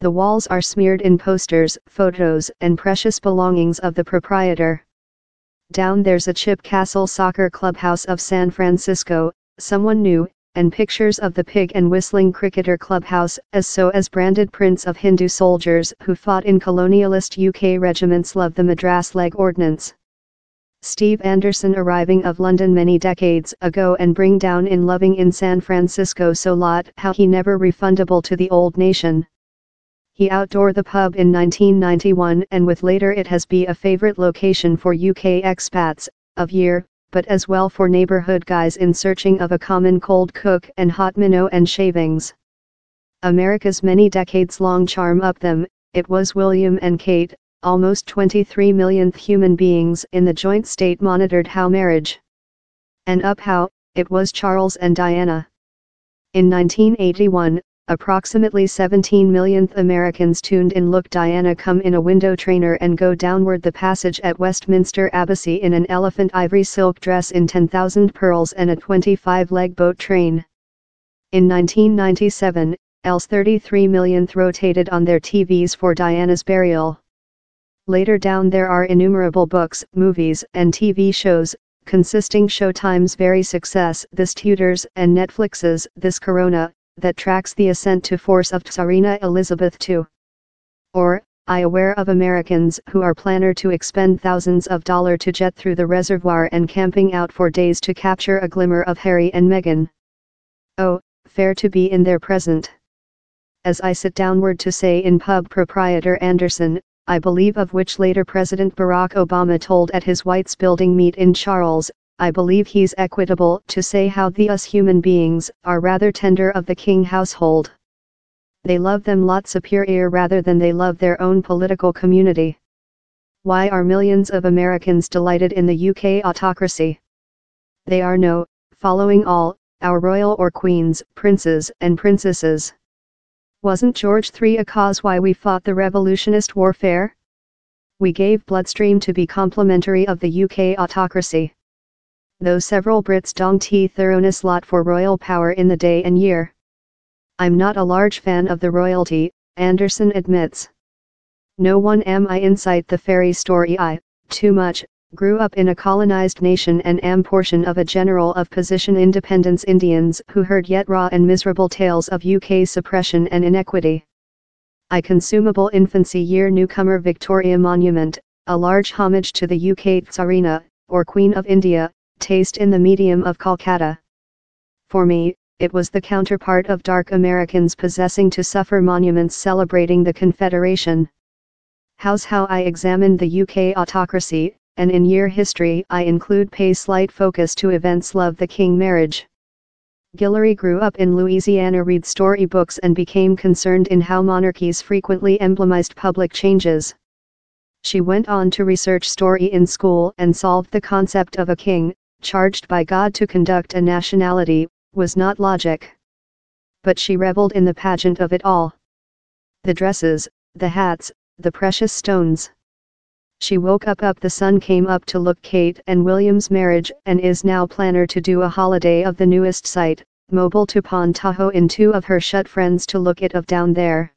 The walls are smeared in posters, photos, and precious belongings of the proprietor. Down there's a Chip Castle Soccer Clubhouse of San Francisco, someone new, and pictures of the Pig and Whistling Cricketer Clubhouse, as branded prints of Hindu soldiers who fought in colonialist UK regiments love the Madras Leg Ordnance. Steve Anderson arriving of London many decades ago and bring down in loving in San Francisco so lot how he never refundable to the old nation. He outdoor the pub in 1991 and with later it has be a favorite location for UK expats, of year, but as well for neighborhood guys in searching of a common cold cook and hot minnow and shavings. America's many decades long charm up them, it was William and Kate, almost 23 millionth human beings in the joint state monitored how marriage. And up how, it was Charles and Diana. In 1981, approximately 17 millionth Americans tuned in look Diana come in a window trainer and go downward the passage at Westminster Abbey in an elephant ivory silk dress in 10,000 pearls and a 25-leg boat train. In 1997, else 33 millionth rotated on their TVs for Diana's burial. Later down there are innumerable books, movies, and TV shows, consisting Showtime's very success, This Tudors, and Netflix's This Corona, that tracks the ascent to force of Tsarina Elizabeth II. Or, I aware of Americans who are planner to expend thousands of dollars to jet through the reservoir and camping out for days to capture a glimmer of Harry and Meghan. Oh, fair to be in their present. As I sit downward to say in pub proprietor Anderson, I believe of which later President Barack Obama told at his White's Building meet in Charles, I believe he's equitable to say how the us human beings are rather tender of the king household. They love them lot superior rather than they love their own political community. Why are millions of Americans delighted in the UK autocracy? They are no, following all, our royal or queens, princes and princesses. Wasn't George III a cause why we fought the revolutionist warfare? We gave bloodstream to be complimentary of the UK autocracy. Though several Brits dong tea thoroughness lot for royal power in the day and year. I'm not a large fan of the royalty, Anderson admits. No one am I incite the fairy story I, too much, grew up in a colonized nation and am portion of a general of position independence Indians who heard yet raw and miserable tales of UK suppression and inequity. I consumable infancy year newcomer Victoria Monument, a large homage to the UK Tsarina, or Queen of India, taste in the medium of Kolkata. For me, it was the counterpart of dark Americans possessing to suffer monuments celebrating the Confederation. How's how I examined the UK autocracy, and in year history I include pay slight focus to events love the king marriage. Guillory grew up in Louisiana, read storybooks and became concerned in how monarchies frequently emblemized public changes. She went on to research story in school and solved the concept of a king, charged by God to conduct a nationality, was not logic. But she reveled in the pageant of it all. The dresses, the hats, the precious stones. She woke up the sun came up to look Kate and William's marriage and is now planner to do a holiday of the newest site, mobile to Pond Tahoe in two of her shut friends to look it of down there.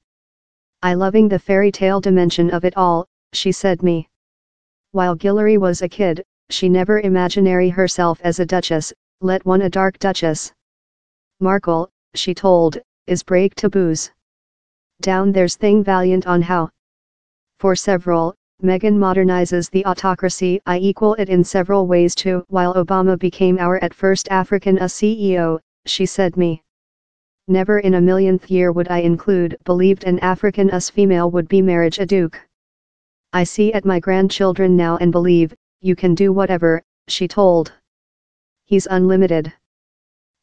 I loving the fairy tale dimension of it all, she said me. While Guillory was a kid, she never imaginary herself as a duchess, let one a dark duchess. Markle, she told, is break taboos. Down there's thing valiant on how. For several, Meghan modernizes the autocracy. I equal it in several ways too. While Obama became our at first African a CEO, she said me. Never in a millionth year would I include believed an African us female would be marriage a duke. I see at my grandchildren now and believe, you can do whatever, she told. He's unlimited.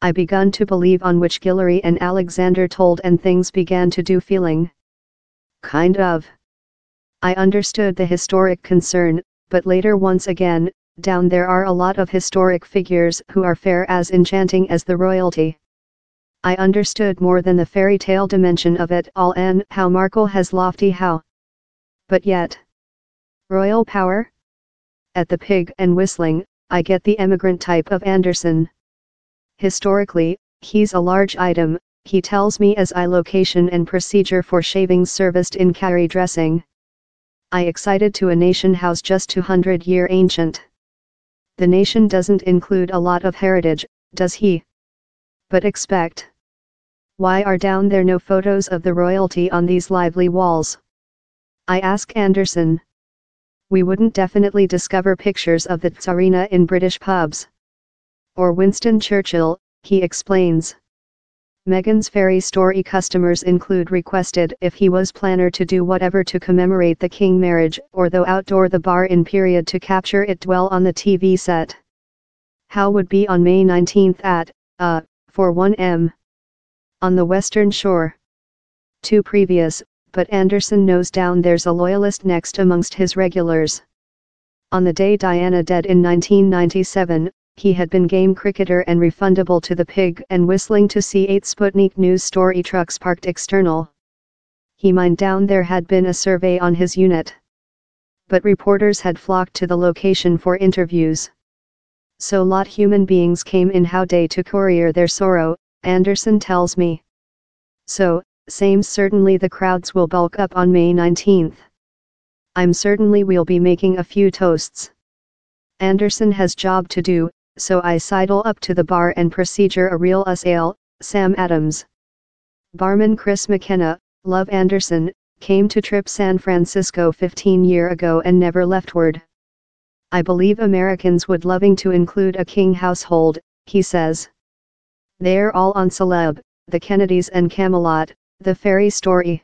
I begun to believe on which Guillory and Alexander told and things began to do feeling. Kind of. I understood the historic concern, but later once again, down there are a lot of historic figures who are fair as enchanting as the royalty. I understood more than the fairy tale dimension of it all and how Markle has lofty how. But yet. Royal power? At the Pig and Whistling, I get the emigrant type of Anderson. Historically, he's a large item, he tells me as I location and procedure for shaving serviced in carry dressing. I excited to a nation house just 200-year ancient. The nation doesn't include a lot of heritage, does he? But expect. Why are down there no photos of the royalty on these lively walls? I ask Anderson. We wouldn't definitely discover pictures of the Tsarina in British pubs. Or Winston Churchill, he explains. Meghan's fairy story customers include requested if he was planner to do whatever to commemorate the king marriage or though outdoor the bar in period to capture it dwell on the TV set. How would be on May 19th at, 4:1 on the Western Shore. 2 previous, but Anderson knows down there's a loyalist next amongst his regulars. On the day Diana dead in 1997, he had been game cricketer and refundable to the pig and whistling to see 8 Sputnik news story trucks parked external. He mined down there had been a survey on his unit. But reporters had flocked to the location for interviews. So lot human beings came in how day to courier their sorrow, Anderson tells me. So, same certainly the crowds will bulk up on May 19th. I'm certainly we'll be making a few toasts. Anderson has job to do, so I sidle up to the bar and procedure a real us ale, Sam Adams. Barman Chris McKenna, love Anderson, came to trip San Francisco 15 years ago and never left word. I believe Americans would loving to include a king household, he says. They're all on celeb, the Kennedys and Camelot, the fairy story.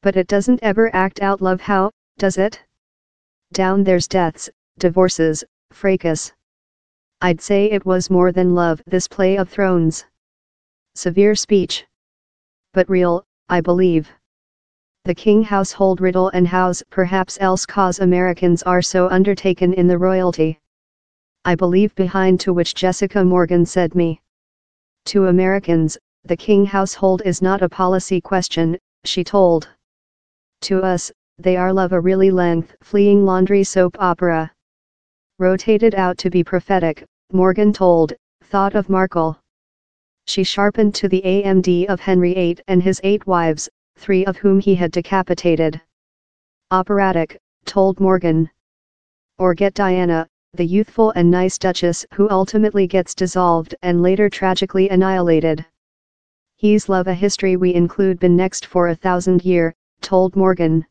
But it doesn't ever act out love how, does it? Down there's deaths, divorces, fracas. I'd say it was more than love this play of thrones. Severe speech. But real, I believe. The king household riddle and house perhaps else cause Americans are so undertaken in the royalty. I believe behind to which Jessica Morgan said me. To Americans, the king household is not a policy question, she told. To us, they are love a really length fleeing laundry soap opera. Rotated out to be prophetic, Morgan told, thought of Markle. She sharpened to the AMD of Henry VIII and his 8 wives, 3 of whom he had decapitated. Operatic, told Morgan. Or get Diana, the youthful and nice duchess who ultimately gets dissolved and later tragically annihilated. He's love a history we include been next for 1,000 year, told Morgan.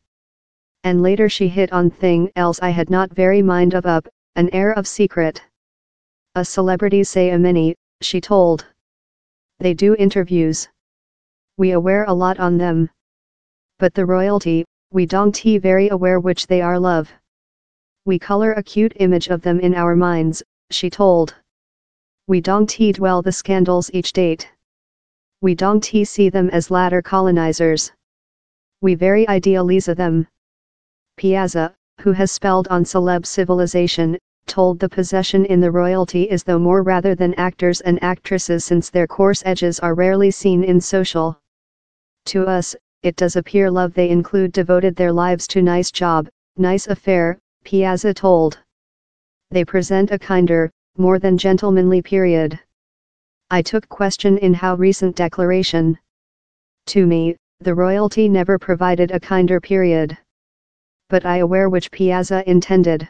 And later she hit on thing else I had not very mind of up, an air of secret. A celebrity say a many, she told. They do interviews. We aware a lot on them. But the royalty, we don't very aware which they are love. We color a cute image of them in our minds, she told. We don't dwell the scandals each date. We don't see them as latter colonizers. We very idealize them. Piazza, who has spelled on celeb civilization, told the possession in the royalty is though more rather than actors and actresses since their coarse edges are rarely seen in social. To us, it does appear love they include devoted their lives to nice job, nice affair, Piazza told. They present a kinder, more than gentlemanly period. I took question in how recent declaration. To me, the royalty never provided a kinder period. But I aware which Piazza intended.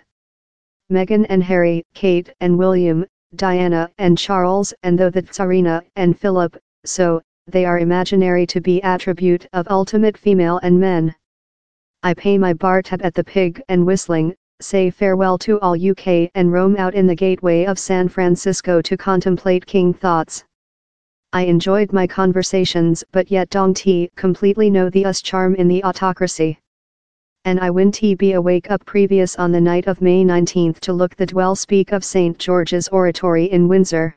Meghan and Harry, Kate and William, Diana and Charles and though the Tsarina and Philip, so, they are imaginary to be attribute of ultimate female and men. I pay my bar tab at the pig and whistling, say farewell to all UK and roam out in the gateway of San Francisco to contemplate king thoughts. I enjoyed my conversations but yet don't completely know the us charm in the autocracy. And I went be awake up previous on the night of May 19th to look the dwell speak of St. George's Oratory in Windsor.